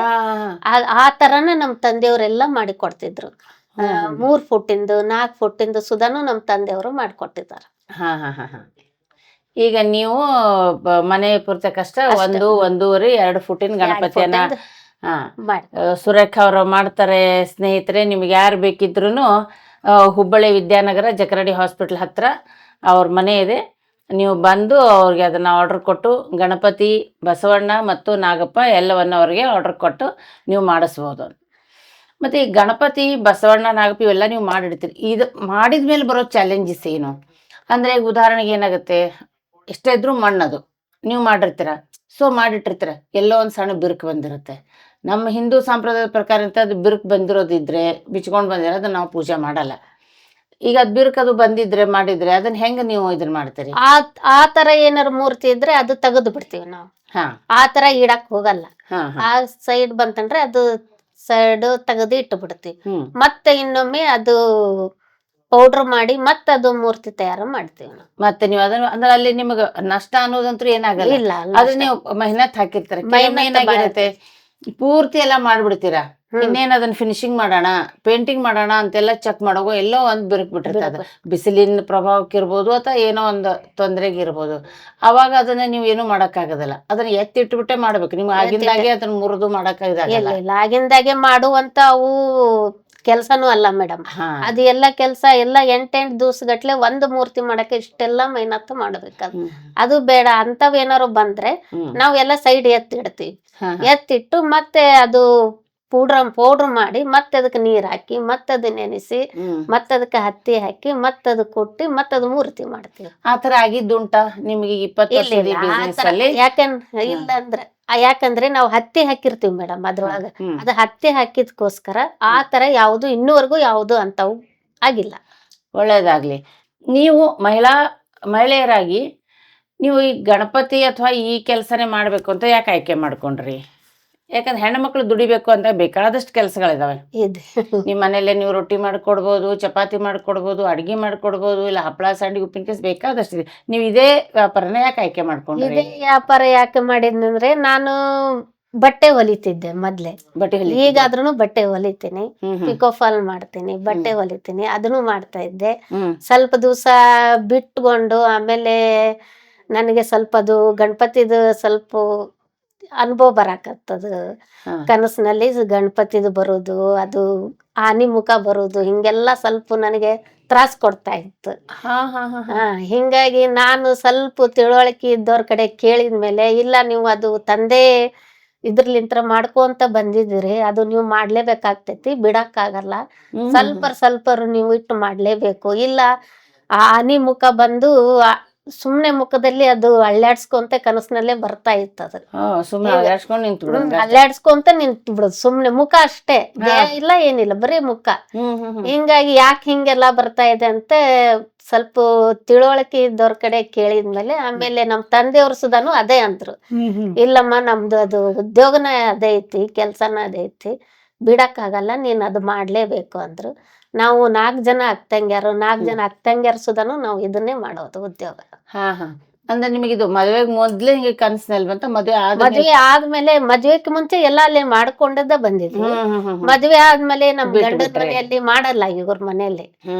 ಆ ತರನೇ ನಮ್ ತಂದೆಯವರೆಲ್ಲ ಮಾಡಿಕೊಡ್ತಿದ್ರು. 3 ಫುಟ್ಟಿಂದು 4 ಫುಟ್ಟಿಂದು ಸುಧಾನು ನಮ್ ತಂದೆಯವರು ಮಾಡಿಕೊಟ್ಟಿದ್ದಾರೆ. ಈಗ ನೀವು ಮನೆ ಪೂರ್ತಿ ಕಷ್ಟ 1, 1.5, 2 ಫುಟ್ಟಿನ ಗಣಪತಿಯನ್ನ ಸುರೇಖ ಅವರು ಮಾಡ್ತಾರೆ. ಸ್ನೇಹಿತರೆ, ನಿಮ್ಗೆ ಯಾರು ಬೇಕಿದ್ರು ಹುಬ್ಬಳ್ಳಿ ವಿದ್ಯಾನಗರ ಜಕರಡಿ ಹಾಸ್ಪಿಟಲ್ ಹತ್ರ ಅವ್ರ ಮನೆ ಇದೆ. ನೀವು ಬಂದು ಅವ್ರಿಗೆ ಅದನ್ನು ಆರ್ಡರ್ ಕೊಟ್ಟು ಗಣಪತಿ, ಬಸವಣ್ಣ ಮತ್ತು ನಾಗಪ್ಪ ಎಲ್ಲವನ್ನು ಅವ್ರಿಗೆ ಆರ್ಡರ್ ಕೊಟ್ಟು ನೀವು ಮಾಡಿಸ್ಬೋದು. ಮತ್ತು ಈ ಗಣಪತಿ, ಬಸವಣ್ಣ, ನಾಗಪ್ಪ ಇವೆಲ್ಲ ನೀವು ಮಾಡಿಡ್ತೀರಿ. ಇದು ಮಾಡಿದ ಮೇಲೆ ಬರೋ ಚಾಲೆಂಜಸ್ ಏನು ಅಂದರೆ, ಈಗ ಉದಾಹರಣೆಗೆ ಏನಾಗುತ್ತೆ, ಎಷ್ಟೇ ಇದ್ರೂ ಮಣ್ಣದು ನೀವು ಮಾಡಿರ್ತೀರ, ಮಾಡಿಟ್ಟಿರ್ತೀರ, ಎಲ್ಲೋ ಒಂದು ಸಣ್ಣ ಬಿರುಕು ಬಂದಿರುತ್ತೆ. ನಮ್ಮ ಹಿಂದೂ ಸಂಪ್ರದಾಯದ ಪ್ರಕಾರ ಅಂತ ಅದು ಬಿರುಕು ಬಂದಿರೋದಿದ್ರೆ, ಬಿಚ್ಕೊಂಡು ಬಂದಿರೋ ಅದನ್ನ ನಾವು ಪೂಜೆ ಮಾಡಲ್ಲ. ಈಗ ಅದ್ ಬಿರುಕದು ಬಂದಿದ್ರೆ ಮಾಡಿದ್ರೆ ಅದನ್ನ ಹೆಂಗ ನೀವು ಇದನ್ನ ಮಾಡ್ತೀರಿ? ಆ ತರ ಏನಾರು ಮೂರ್ತಿ ಇದ್ರೆ ಅದು ತೆಗೆದು ಬಿಡ್ತೀವಿ ನಾವು. ಆ ತರ ಇಡಕ್ ಹೋಗಲ್ಲ. ಆ ಸೈಡ್ ಬಂತಂದ್ರೆ ಅದು ಸೈಡ್ ತೆಗೆದು ಇಟ್ಟು ಬಿಡ್ತೀವಿ. ಮತ್ತೆ ಇನ್ನೊಮ್ಮೆ ಅದು ಪೌಡರ್ ಮಾಡಿ ಮತ್ತೆ ಅದು ಮೂರ್ತಿ ತಯಾರು ಮಾಡ್ತೀವಿ ನಾವು. ಮತ್ತೆ ನೀವು ಅದನ್ನ ಅಂದ್ರೆ ಅಲ್ಲಿ ನಿಮಗೆ ನಷ್ಟ ಅನ್ನೋದಂತೂ ಏನಾಗಲ್ಲ. ಇಲ್ಲ, ಅದು ನೀವು ಮೆಹನತ್ ಹಾಕಿರ್ತಾರೆ. ಏನಾಗಿರುತ್ತೆ, ಪೂರ್ತಿ ಎಲ್ಲ ಮಾಡ್ಬಿಡ್ತೀರಾ, ಇನ್ನೇನ್ ಅದನ್ನ ಫಿನಿಶಿಂಗ್ ಮಾಡೋಣ, ಪೇಂಟಿಂಗ್ ಮಾಡೋಣ ಅಂತೆಲ್ಲ ಚೆಕ್ ಮಾಡೋಗೋ ಎಲ್ಲೋ ಒಂದು ಬಿರುಕು ಬಿಟ್ಟಿರುತ್ತೆ. ಅದು ಬಿಸಿಲಿನ ಪ್ರಭಾವಕ್ಕೆ ಇರ್ಬೋದು ಅಥವಾ ಏನೋ ಒಂದು ತೊಂದರೆಗೆ ಇರ್ಬೋದು. ಅವಾಗ ಅದನ್ನ ನೀವು ಏನು ಮಾಡಕ್ಕಾಗೋದಿಲ್ಲ, ಅದನ್ನ ಎತ್ತಿಟ್ಬಿಟ್ಟೆ ಮಾಡ್ಬೇಕು. ನೀವು ಆಗಿಂದಾಗೆ ಅದನ್ನ ಮುರಿದು ಮಾಡಕ್ಕಾಗಲ್ಲ. ಆಗಿಂದಾಗೆ ಮಾಡುವಂತ ಅವು ಕೆಲ್ಸನೂ ಅಲ್ಲ ಮೇಡಮ್. ಅದು ಎಲ್ಲ ಕೆಲ್ಸ ಎಲ್ಲ 8 ದಿವಸಗಟ್ಲೆ ಒಂದು ಮೂರ್ತಿ ಮಾಡಕ್ಕೆ ಇಷ್ಟೆಲ್ಲ ಮೆಹನತ್ತು ಮಾಡ್ಬೇಕು. ಅದು ಬೇಡ. ಅಂತವೇನಾರು ಬಂದ್ರೆ ನಾವೆಲ್ಲ ಸೈಡ್ ಎತ್ತಿಡ್ತೀವಿ. ಎತ್ತಿಟ್ಟು ಮತ್ತೆ ಅದು ಪೌಡ್ರ್ ಮಾಡಿ ಮತ್ತೆ ಅದಕ್ಕೆ ನೀರ್ ಹಾಕಿ ಮತ್ತೆ ಅದು ನೆನೆಸಿ ಮತ್ತೆ ಅದಕ್ಕೆ ಹತ್ತಿ ಹಾಕಿ ಮತ್ತೆ ಅದು ಕೊಟ್ಟಿ ಮತ್ತೆ ಅದು ಮೂರ್ತಿ ಮಾಡ್ತೀವಿ. ಆತರ ಆಗಿದ್ದುಂಟಾ ನಿಮ್ಗೆ 20 ವರ್ಷ? ಯಾಕಂದ್ರೆ ನಾವು ಹತ್ತಿ ಹಾಕಿರ್ತೀವಿ ಮೇಡಮ್ ಅದ್ರೊಳಗ. ಅದು ಹತ್ತಿ ಹಾಕಿದ್ಕೋಸ್ಕರ ಆ ತರ ಯಾವ್ದು ಇನ್ನೂವರೆಗೂ ಯಾವ್ದು ಅಂತವು ಆಗಿಲ್ಲ. ಒಳ್ಳೇದಾಗ್ಲಿ. ನೀವು ಮಹಿಳಾ ಮಹಿಳೆಯರಾಗಿ ನೀವು ಈ ಗಣಪತಿ ಅಥವಾ ಈ ಕೆಲಸನೇ ಮಾಡಬೇಕು ಅಂತ ಯಾಕೆ ಆಯ್ಕೆ ಮಾಡ್ಕೊಂಡ್ರಿ? ಯಾಕಂದ್ರೆ ಹೆಣ್ಮಕ್ಳು ದುಡಿಬೇಕು ಅಂತ ಬೇಕಾದಷ್ಟು ಕೆಲಸಗಳಿದಾವೆ. ಇದೆ. ನಿಮ್ಮ ಮನೇಲೆ ನೀವು ರೊಟ್ಟಿ ಮಾಡ್ಕೊಡ್ಬೋದು, ಚಪಾತಿ ಮಾಡ್ಕೊಡ್ಬೋದು, ಅಡ್ಗೆ ಮಾಡ್ಕೊಡ್ಬೋದು, ಇಲ್ಲ ಹಪ್ಪಳ ಸಂಡಿಗೆ ಉಪ್ಪಿನಕಾಯಿ ಬೇಕಾದಷ್ಟು ಇದೆ. ನೀವು ಇದೇ ವ್ಯಾಪಾರನ ಯಾಕೆ ಆಯ್ಕೆ ಮಾಡ್ಕೊಂಡ್ರಿ? ಇದೇ ವ್ಯಾಪಾರ ಯಾಕೆ ಮಾಡಿದ್ನಂದ್ರೆ ನಾನು ಬಟ್ಟೆ ಹೊಲಿತಿದ್ದೆ ಮೊದ್ಲೆ. ಬಟ್ಟೆ ಹೊಲಿ ಈಗಾದ್ರೂ ಬಟ್ಟೆ ಹೊಲಿತೀನಿ, ಹ್ಮ್ ಹ್ಮ್ ಪಿಕೋ ಫಾಲ್ ಮಾಡ್ತೀನಿ, ಬಟ್ಟೆ ಹೊಲಿತೀನಿ, ಅದನ್ನು ಮಾಡ್ತಾ ಇದ್ದೆ. ಹ್ಮ್ ಸ್ವಲ್ಪ ದಿವಸ ಬಿಟ್ಕೊಂಡು ಆಮೇಲೆ ನನಗೆ ಸ್ವಲ್ಪ ಅದು ಗಣಪತಿದು ಸ್ವಲ್ಪ ಅನುಭವ ಬರಾಕತ್ತದ. ಹಾ. ಕನಸಿನಲ್ಲಿ ಗಣಪತಿದು ಬರೋದು, ಅದು ಆನಿ ಮುಖ ಬರೋದು, ಹಿಂಗೆಲ್ಲ ಸ್ವಲ್ಪ ನನಗೆ ತ್ರಾಸ್ ಕೊಡ್ತಾ ಇತ್ತು. ಹಾ ಹಾ ಹಾ ಹಾ. ಹಿಂಗಾಗಿ ನಾನು ಸ್ವಲ್ಪ ತಿಳುವಳಿಕೆ ಇದ್ದವ್ರ ಕಡೆ ಕೇಳಿದ್ಮೇಲೆ, ಇಲ್ಲ ನೀವು ಅದು ತಂದೆ ಇದ್ರಲಿಂತ್ರ ಮಾಡ್ಕೊಂತ ಬಂದಿದ್ದೀರಿ, ಅದು ನೀವು ಮಾಡ್ಲೇಬೇಕಾಗ್ತೈತಿ, ಬಿಡಕ್ಕಾಗಲ್ಲ. ಹ್ಮ್ ಸ್ವಲ್ಪ ನೀವು ಇಟ್ಟು ಮಾಡ್ಲೇಬೇಕು. ಇಲ್ಲ ಆ ಆನಿ ಮುಖ ಬಂದು ಸುಮ್ನೆ ಮುಖದಲ್ಲಿ ಅದು ಅಳ್ಳಾಡ್ಸ್ಕೊಂತ ಕನಸಿನಲ್ಲೇ ಬರ್ತಾ ಇತ್ತದು. ಸುಮ್ಮನೆ ಅಲ್ಲಾಡ್ಸ್ಕೊಂಡು ನಿಂತು ಬಿಡಂಗ. ಅಲ್ಲಾಡ್ಸ್ಕೊಂತ ನಿಂತು ಬಿಡೋದು, ಸುಮ್ನೆ ಮುಖ ಅಷ್ಟೇ, ದೇಹ ಇಲ್ಲ ಏನಿಲ್ಲ, ಬರೀ ಮುಖ. ಹಿಂಗಾಗಿ ಯಾಕೆ ಹಿಂಗೆಲ್ಲ ಬರ್ತಾ ಇದೆ ಅಂತ ಸ್ವಲ್ಪ ತಿಳುವಳಿಕೆ ಇದ್ದವ್ರ ಕಡೆ ಕೇಳಿದ್ಮೇಲೆ ಆಮೇಲೆ ನಮ್ ತಂದೆಯವ್ರು ಸುಧಾನು ಅದೇ ಅಂದ್ರು, ಇಲ್ಲಮ್ಮ ನಮ್ದು ಅದು ಉದ್ಯೋಗನ ಅದೇ ಐತಿ, ಕೆಲ್ಸನ ಅದೇ ಐತಿ, ಬಿಡಕ್ಕಾಗಲ್ಲ, ನೀನ್ ಅದು ಮಾಡ್ಲೇಬೇಕು ಅಂದ್ರು. ನಾವು 4 ಜನ ಅಕ್ಕಂಗ್ಯಾರು ಸುಧಾನು ನಾವು ಇದನ್ನೇ ಮಾಡೋದು ಉದ್ಯೋಗ. ಹಾ ಹಾ. ಅಂದ್ರೆ ನಿಮಗೆ ಇದು ಮದುವೆಗೆ ಮೊದ್ಲೇ ಹಿಂಗೆ ಕನಸಿನಲ್ಲಿ ಬಂತ? ಮದ್ವೆ ಆದ್ಮೇಲೆ, ಮದ್ವೆಕ್ ಮುಂಚೆ ಎಲ್ಲ ಅಲ್ಲೇ ಮಾಡ್ಕೊಂಡದ ಬಂದಿದ್ವಿ. ಮದ್ವೆ ಆದ್ಮೇಲೆ ನಮ್ ಗಂಡನ ಮನೆಯಲ್ಲಿ ಮಾಡಲ್ಲ, ಇವ್ರ ಮನೆಯಲ್ಲಿ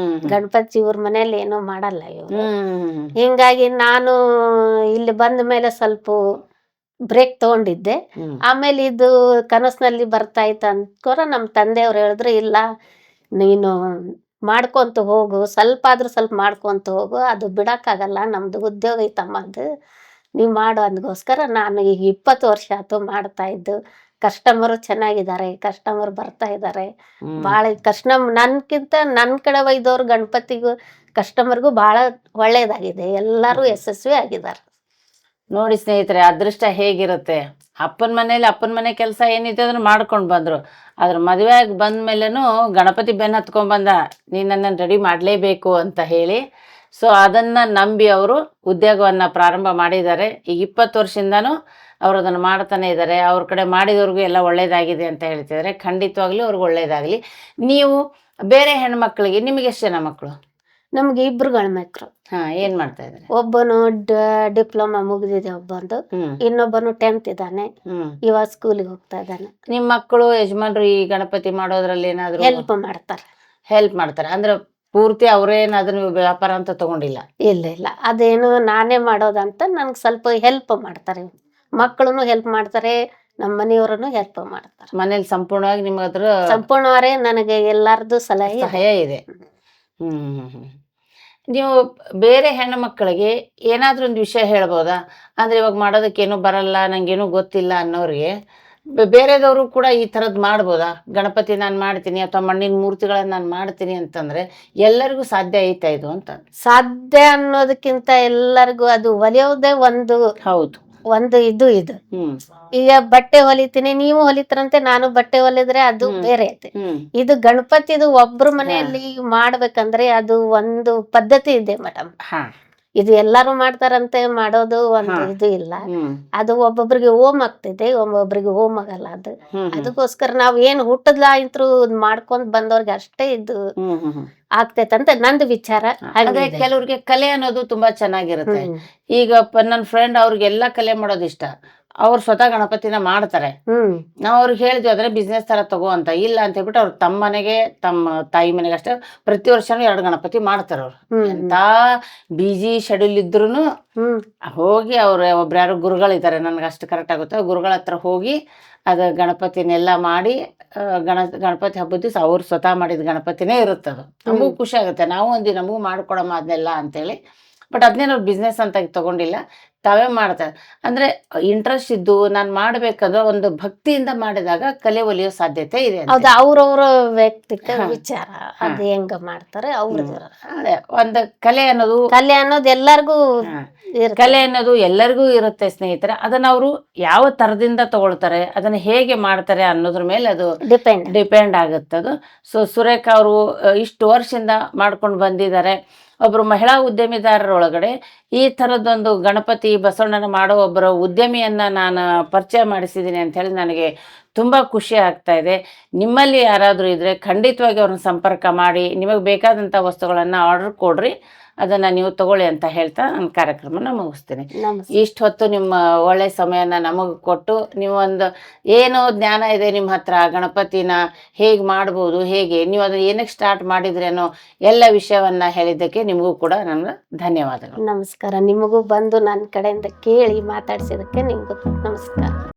ಗಣಪತಿ ಇವ್ರ ಮನೆಯಲ್ಲಿ ಏನೋ ಮಾಡಲ್ಲ ಇವ್ರು. ಹಿಂಗಾಗಿ ನಾನು ಇಲ್ಲಿ ಬಂದ ಮೇಲೆ ಸ್ವಲ್ಪ ಬ್ರೇಕ್ ತಗೊಂಡಿದ್ದೆ. ಆಮೇಲೆ ಇದು ಕನಸಿನಲ್ಲಿ ಬರ್ತಾ ಇತ್ತು ಅಂದ್ಕೋರ ನಮ್ ತಂದೆಯವ್ರು ಹೇಳಿದ್ರು, ಇಲ್ಲ ನೀನು ಮಾಡ್ಕೊಂತ ಹೋಗು, ಸ್ವಲ್ಪ ಮಾಡ್ಕೊಂತ ಹೋಗು, ಅದು ಬಿಡಕ್ಕಾಗಲ್ಲ, ನಮ್ದು ಉದ್ಯೋಗ ಐತಮ್ಮ, ಅದು ನೀವ್ ಮಾಡು ಅಂದ್ಗೋಸ್ಕರ ನಾನು ಈಗ 20 ವರ್ಷ ಆಯ್ತು ಮಾಡ್ತಾ ಇದ್ದು. ಕಸ್ಟಮರು ಚೆನ್ನಾಗಿದ್ದಾರೆ, ಕಸ್ಟಮರ್ ಬರ್ತಾ ಇದ್ದಾರೆ. ಭಾಳ ನನ್ಕಿಂತ ನನ್ ಕಡೆ ಒಯ್ದವ್ರು ಗಣಪತಿಗೂ ಕಸ್ಟಮರ್ಗೂ ಬಹಳ ಒಳ್ಳೇದಾಗಿದೆ, ಎಲ್ಲರೂ ಯಶಸ್ವಿ ಆಗಿದ್ದಾರೆ. ನೋಡಿ ಸ್ನೇಹಿತರೆ, ಅದೃಷ್ಟ ಹೇಗಿರುತ್ತೆ. ಅಪ್ಪನ ಮನೆ ಕೆಲಸ ಏನಿದೆ ಅದನ್ನ ಮಾಡ್ಕೊಂಡು ಬಂದ್ರು. ಅದ್ರ ಮದುವೆ ಆಗಿ ಬಂದ್ಮೇಲೆನೂ ಗಣಪತಿ ಬೆನ್ನ ಹತ್ಕೊಂಡ್ ಬಂದ, ನೀನ್ ನನ್ನನ್ನು ರೆಡಿ ಮಾಡ್ಲೇಬೇಕು ಅಂತ ಹೇಳಿ. ಸೊ ಅದನ್ನ ನಂಬಿ ಅವರು ಉದ್ಯೋಗವನ್ನ ಪ್ರಾರಂಭ ಮಾಡಿದ್ದಾರೆ. ಈಗ 20 ವರ್ಷದಿಂದನೂ ಅವ್ರು ಅದನ್ನು ಮಾಡ್ತಾನೆ ಇದ್ದಾರೆ. ಅವ್ರ ಕಡೆ ಮಾಡಿದವ್ರಿಗೂ ಎಲ್ಲ ಒಳ್ಳೇದಾಗಿದೆ ಅಂತ ಹೇಳ್ತಿದ್ದಾರೆ. ಖಂಡಿತವಾಗ್ಲೂ ಅವ್ರಿಗೆ ಒಳ್ಳೇದಾಗ್ಲಿ. ನೀವು ಬೇರೆ ಹೆಣ್ಮಕ್ಳಿಗೆ, ನಿಮಗೆ ಎಷ್ಟು ಜನ ಮಕ್ಕಳು? ನಮ್ಗೆ 2 ಗಂಡ್ಮಕ್ಳು. ಏನ್ ಮಾಡ್ತಾ ಇದ್ದಾರೆ? ಒಬ್ಬನು ಡಿಪ್ಲೊಮಾ ಮುಗಿದಿದೆ, ಒಬ್ಬಂದು. ಇನ್ನೊಬ್ಬನು 10th ಇದ್ದಾನೆ, ಇವಾಗ ಸ್ಕೂಲಿಗೆ ಹೋಗ್ತಾ ಇದ್ದಾನೆ. ನಿಮ್ ಮಕ್ಕಳು ಯಜಮಾನ್ರು ಈ ಗಣಪತಿ ಮಾಡೋದ್ರಲ್ಲಿ ಏನಾದ್ರು ಹೆಲ್ಪ್ ಮಾಡ್ತಾರೆ? ಅಂದ್ರೆ ಪೂರ್ತಿ ಅವ್ರೇನಾದ್ರೂ ವ್ಯಾಪಾರ ಅಂತ ತಗೊಂಡಿಲ್ಲ? ಇಲ್ಲ, ಅದೇನು ನಾನೇ ಮಾಡೋದಂತ ನನ್ಗೆ ಸ್ವಲ್ಪ ಹೆಲ್ಪ್ ಮಾಡ್ತಾರೆ. ಮಕ್ಕಳು ಹೆಲ್ಪ್ ಮಾಡ್ತಾರೆ, ನಮ್ಮ ಮನೆಯವ್ರನ್ನು ಹೆಲ್ಪ್ ಮಾಡ್ತಾರೆ. ಮನೇಲಿ ಸಂಪೂರ್ಣವಾಗಿ ನಿಮ್ಗೆ ಅದ್ರ ಸಂಪೂರ್ಣವರೇ ನನಗೆ ಎಲ್ಲಾರ್ದು ಸಲಹೆ ಇದೆ. ನೀವು ಬೇರೆ ಹೆಣ್ಣು ಮಕ್ಕಳಿಗೆ ಏನಾದ್ರೂ ಒಂದು ವಿಷಯ ಹೇಳ್ಬೋದಾ? ಅಂದ್ರೆ ಇವಾಗ ಮಾಡೋದಕ್ಕೇನು ಬರಲ್ಲ, ನಂಗೇನು ಗೊತ್ತಿಲ್ಲ ಅನ್ನೋರಿಗೆ ಬೇರೆದವರು ಕೂಡ ಈ ಥರದ್ದು ಮಾಡ್ಬೋದಾ? ಗಣಪತಿ ನಾನು ಮಾಡ್ತೀನಿ ಅಥವಾ ಮಣ್ಣಿನ ಮೂರ್ತಿಗಳನ್ನ ನಾನು ಮಾಡ್ತೀನಿ ಅಂತಂದ್ರೆ ಎಲ್ಲರಿಗೂ ಸಾಧ್ಯ ಐತಾ ಇದು ಅಂತ? ಸಾಧ್ಯ ಅನ್ನೋದಕ್ಕಿಂತ ಎಲ್ಲರಿಗೂ ಅದು ಹೊಲಿಯೋದೇ ಒಂದು ಇದು ಈಗ ಬಟ್ಟೆ ಹೊಲಿತೀನಿ, ನೀವು ಹೊಲಿತಾರಂತೆ, ನಾನು ಬಟ್ಟೆ ಹೊಲಿದ್ರೆ ಅದು ಬೇರೆ ಐತೆ. ಇದು ಗಣಪತಿದು ಒಬ್ರು ಮನೆಯಲ್ಲಿ ಮಾಡ್ಬೇಕಂದ್ರೆ ಅದು ಒಂದು ಪದ್ಧತಿ ಇದೆ ಮೇಡಮ್. ಇದು ಎಲ್ಲಾರು ಮಾಡ್ತಾರಂತೆ ಮಾಡೋದು ಒಂದು ಇದು ಇಲ್ಲ. ಅದು ಒಬ್ಬೊಬ್ರಿಗೆ ಓಮ್ ಆಗ್ತಿದೆ, ಒಬ್ಬೊಬ್ರಿಗೆ ಓಮ್ ಆಗಲ್ಲ. ಅದಕ್ಕೋಸ್ಕರ ನಾವ್ ಏನ್ ಹುಟ್ಟದ್ಲ ಇಂತ್ರು ಮಾಡ್ಕೊಂಡ್ ಬಂದವ್ರಿಗೆ ಅಷ್ಟೇ ಇದು ಆಗ್ತೈತಂತ ನಂದು ವಿಚಾರ. ಅದೇ ಕೆಲವ್ರಿಗೆ ಕಲೆ ಅನ್ನೋದು ತುಂಬಾ ಚೆನ್ನಾಗಿರುತ್ತೆ. ಈಗ ನನ್ನ ಫ್ರೆಂಡ್ ಅವ್ರಿಗೆಲ್ಲ ಕಲೆ ಮಾಡೋದು ಇಷ್ಟ, ಅವ್ರು ಸ್ವತಃ ಗಣಪತಿನ ಮಾಡ್ತಾರೆ. ನಾವ್ ಅವ್ರಿಗೆ ಹೇಳಿದ್ವಿ ಅದ್ರೆ ಬಿಸ್ನೆಸ್ ತರ ತಗೋ ಅಂತ. ಇಲ್ಲ ಅಂತ ಹೇಳ್ಬಿಟ್ಟು ಅವ್ರು ತಮ್ಮ ಮನೆಗೆ, ತಮ್ಮ ತಾಯಿ ಮನೆಗೆ ಅಷ್ಟೇ ಪ್ರತಿ ವರ್ಷನೂ 2 ಗಣಪತಿ ಮಾಡ್ತಾರ. ಅವ್ರು ಎಂತ ಬಿಜಿ ಶೆಡ್ಯೂಲ್ ಇದ್ರು ಹೋಗಿ ಅವ್ರ ಒಬ್ರು ಗುರುಗಳಿದ್ದಾರೆ, ನನ್ಗೆ ಅಷ್ಟು ಕರೆಕ್ಟ್ ಆಗುತ್ತೆ, ಗುರುಗಳ ಹತ್ರ ಹೋಗಿ ಅದು ಗಣಪತಿನೆಲ್ಲ ಮಾಡಿ ಗಣಪತಿ ಹಬ್ಬದ ದಿವಸ ಅವ್ರು ಸ್ವತಃ ಮಾಡಿದ ಗಣಪತಿನೇ ಇರುತ್ತದು. ನಮಗೂ ಖುಷಿ ಆಗುತ್ತೆ, ನಾವು ಒಂದಿ ನಮಗೂ ಮಾಡ್ಕೊಡಮ್ಮ ಅದನ್ನೆಲ್ಲ ಅಂತೇಳಿ. ಬಟ್ ಅದನ್ನೇನು ತಗೊಂಡಿಲ್ಲ, ತಾವೇ ಮಾಡ್ತಾರೆ. ಅಂದ್ರೆ ಇಂಟ್ರೆಸ್ಟ್ ಇದ್ದು ನಾನು ಮಾಡ್ಬೇಕಂದ್ರೆ ಒಂದು ಭಕ್ತಿಯಿಂದ ಮಾಡಿದಾಗ ಕಲೆ ಒಲಿಯೋ ಸಾಧ್ಯತೆ ಇದೆ. ಹೌದು, ಅವ್ರವ್ರ ವ್ಯಕ್ತಿತ್ವ ವಿಚಾರ, ಅದು ಹೆಂಗ ಮಾಡ್ತಾರೆ ಅವ್ರದ್ದು. ಒಂದು ಕಲೆ ಅನ್ನೋದು ಎಲ್ಲರಿಗೂ ಎಲ್ಲರಿಗೂ ಇರುತ್ತೆ ಸ್ನೇಹಿತರೆ. ಅದನ್ನ ಅವರು ಯಾವ ತರದಿಂದ ತಗೊಳ್ತಾರೆ, ಅದನ್ನ ಹೇಗೆ ಮಾಡ್ತಾರೆ ಅನ್ನೋದ್ರ ಮೇಲೆ ಅದು ಡಿಪೆಂಡ್ ಆಗುತ್ತೆ ಅದು. ಸೊ ಸುರೇಖಾ ಅವರು ಇಷ್ಟು ವರ್ಷದಿಂದ ಮಾಡ್ಕೊಂಡು ಬಂದಿದ್ದಾರೆ. ಒಬ್ಬರು ಮಹಿಳಾ ಉದ್ಯಮಿದಾರರೊಳಗಡೆ ಈ ಥರದ್ದೊಂದು ಗಣಪತಿ ಬಸವಣ್ಣನ ಮಾಡೋ ಒಬ್ಬರ ಉದ್ಯಮಿಯನ್ನು ನಾನು ಪರಿಚಯ ಮಾಡಿಸಿದ್ದೀನಿ ಅಂಥೇಳಿ ನನಗೆ ತುಂಬ ಖುಷಿ ಆಗ್ತಾ ಇದೆ. ನಿಮ್ಮಲ್ಲಿ ಯಾರಾದರೂ ಇದ್ದರೆ ಖಂಡಿತವಾಗಿ ಅವ್ರನ್ನ ಸಂಪರ್ಕ ಮಾಡಿ ನಿಮಗೆ ಬೇಕಾದಂಥ ವಸ್ತುಗಳನ್ನು ಆರ್ಡರ್ ಕೊಡ್ರಿ, ಅದನ್ನು ನೀವು ತಗೊಳ್ಳಿ ಅಂತ ಹೇಳ್ತಾ ನನ್ನ ಕಾರ್ಯಕ್ರಮನ ಮುಗಿಸ್ತೀನಿ. ನಮಸ್ತೆ. ಇಷ್ಟು ಹೊತ್ತು ನಿಮ್ಮ ಒಳ್ಳೆಯ ಸಮಯನ ನಮಗೆ ಕೊಟ್ಟು ನೀವು ಒಂದು ಏನೋ ಜ್ಞಾನ ಇದೆ ನಿಮ್ಮ ಹತ್ರ, ಗಣಪತಿನ ಹೇಗೆ ಮಾಡ್ಬೋದು, ಹೇಗೆ ನೀವು ಅದನ್ನು ಏನಕ್ಕೆ ಸ್ಟಾರ್ಟ್ ಮಾಡಿದ್ರಿ ಅನ್ನೋ ಎಲ್ಲ ವಿಷಯವನ್ನು ಹೇಳಿದ್ದಕ್ಕೆ ನಿಮಗೂ ಕೂಡ ನನ್ನ ಧನ್ಯವಾದಗಳು. ನಮಸ್ಕಾರ. ನಿಮಗೂ ಬಂದು ನನ್ನ ಕಡೆಯಿಂದ ಕೇಳಿ ಮಾತಾಡ್ಸಿದಕ್ಕೆ ನಿಮಗೂ ನಮಸ್ಕಾರ.